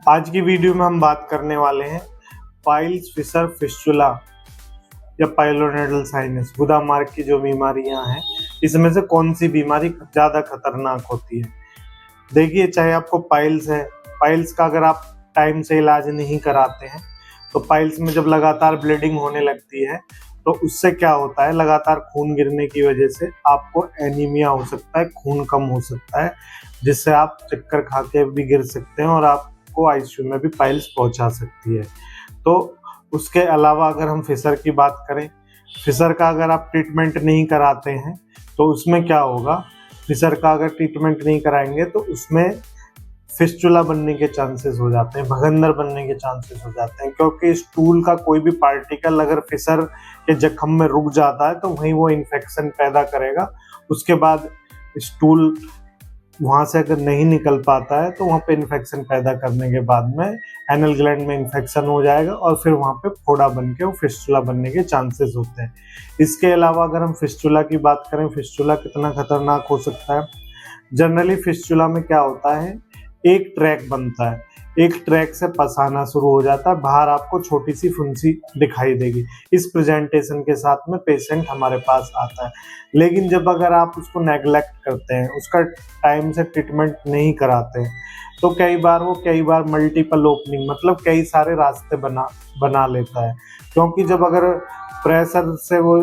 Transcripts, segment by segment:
आज की वीडियो में हम बात करने वाले हैं पाइल्स, फिशर, फिस्टुला या पाइलोनेडल साइनस, गुदा मार्ग की जो बीमारियां हैं, इसमें से कौन सी बीमारी ज़्यादा खतरनाक होती है। देखिए, चाहे आपको पाइल्स है, पाइल्स का अगर आप टाइम से इलाज नहीं कराते हैं तो पाइल्स में जब लगातार ब्लीडिंग होने लगती है तो उससे क्या होता है, लगातार खून गिरने की वजह से आपको एनीमिया हो सकता है, खून कम हो सकता है, जिससे आप चक्कर खा के भी गिर सकते हैं और आपको आईसीयू में भी पाइल्स पहुंचा सकती है। तो उसके अलावा अगर हम फिशर की बात करें, फिशर का अगर आप ट्रीटमेंट नहीं कराते हैं तो उसमें क्या होगा, फिशर का अगर ट्रीटमेंट नहीं कराएंगे तो उसमें फिस्टुला बनने के चांसेस हो जाते हैं, भगंदर बनने के चांसेस हो जाते हैं, क्योंकि स्टूल का कोई भी पार्टिकल अगर फिशर के जख्म में रुक जाता है तो वहीं वो इन्फेक्शन पैदा करेगा। उसके बाद स्टूल वहाँ से अगर नहीं निकल पाता है तो वहाँ पे इन्फेक्शन पैदा करने के बाद में एनल ग्लैंड में इन्फेक्शन हो जाएगा और फिर वहाँ पे फोड़ा बन के वो फिस्टुला बनने के चांसेस होते हैं। इसके अलावा अगर हम फिस्टुला की बात करें, फिस्टुला कितना खतरनाक हो सकता है। जनरली फिस्टुला में क्या होता है, एक ट्रैक बनता है, एक ट्रैक से पस आना शुरू हो जाता है, बाहर आपको छोटी सी फुंसी दिखाई देगी। इस प्रेजेंटेशन के साथ में पेशेंट हमारे पास आता है। लेकिन जब अगर आप उसको नेग्लेक्ट करते हैं, उसका टाइम से ट्रीटमेंट नहीं कराते हैं तो कई बार मल्टीपल ओपनिंग, मतलब कई सारे रास्ते बना लेता है। क्योंकि जब अगर प्रेशर से वो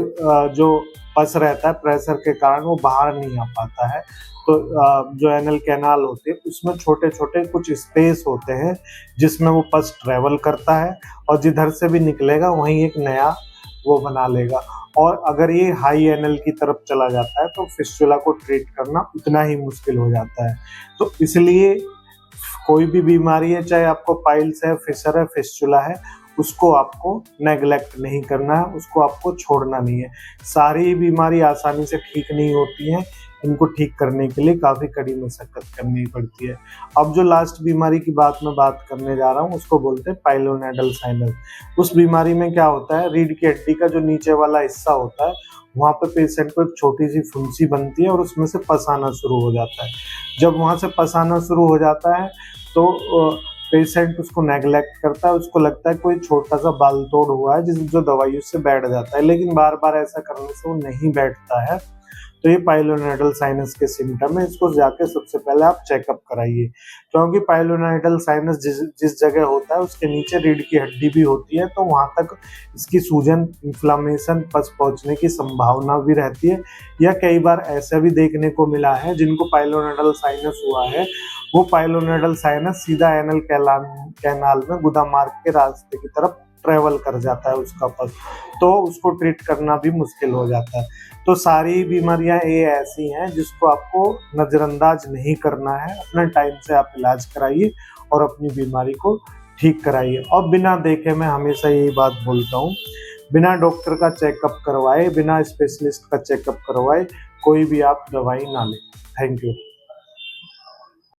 जो पस रहता है, प्रेशर के कारण वो बाहर नहीं आ पाता है, तो जो एनल कैनाल होते हैं उसमें छोटे छोटे कुछ स्पेस होते हैं जिसमें वो पस ट्रेवल करता है और जिधर से भी निकलेगा वहीं एक नया वो बना लेगा। और अगर ये हाई एनल की तरफ चला जाता है तो फिस्टुला को ट्रीट करना उतना ही मुश्किल हो जाता है। तो इसलिए कोई भी बीमारी है, चाहे आपको पाइल्स है, फिशर है, फिस्टुला है, उसको आपको नेग्लेक्ट नहीं करना है, उसको आपको छोड़ना नहीं है। सारी बीमारी आसानी से ठीक नहीं होती है, इनको ठीक करने के लिए काफ़ी कड़ी मशक्कत करनी पड़ती है। अब जो लास्ट बीमारी की मैं बात करने जा रहा हूँ उसको बोलते हैं पाइलोनेडल साइनस। उस बीमारी में क्या होता है, रीढ़ की हड्डी का जो नीचे वाला हिस्सा होता है वहाँ पे पेशेंट को एक छोटी सी फुंसी बनती है और उसमें से पस आना शुरू हो जाता है। जब वहाँ से पस आना शुरू हो जाता है तो पेशेंट उसको नेग्लेक्ट करता है, उसको लगता है कोई छोटा सा बाल तोड़ हुआ है जो दवाइयों से बैठ जाता है, लेकिन बार बार ऐसा करने से वो नहीं बैठता है। तो ये पाइलोनेडल साइनस के सिम्टम है, इसको जाके सबसे पहले आप चेकअप कराइए, क्योंकि पाइलोनेडल साइनस जिस जगह होता है उसके नीचे रीढ़ की हड्डी भी होती है, तो वहाँ तक इसकी सूजन, इन्फ्लामेशन, पस पहुँचने की संभावना भी रहती है। या कई बार ऐसा भी देखने को मिला है जिनको पाइलोनेडल साइनस हुआ है, वो पाइलोनेडल साइनस सीधा एनल कैनाल में गुदा मार्ग के रास्ते की तरफ ट्रेवल कर जाता है उसका पस, तो उसको ट्रीट करना भी मुश्किल हो जाता है। तो सारी बीमारियां ये ऐसी हैं जिसको आपको नज़रअंदाज नहीं करना है, अपने टाइम से आप इलाज कराइए और अपनी बीमारी को ठीक कराइए। और बिना देखे, मैं हमेशा यही बात बोलता हूँ, बिना डॉक्टर का चेकअप करवाए, बिना स्पेशलिस्ट का चेकअप करवाए कोई भी आप दवाई ना लें। Thank you.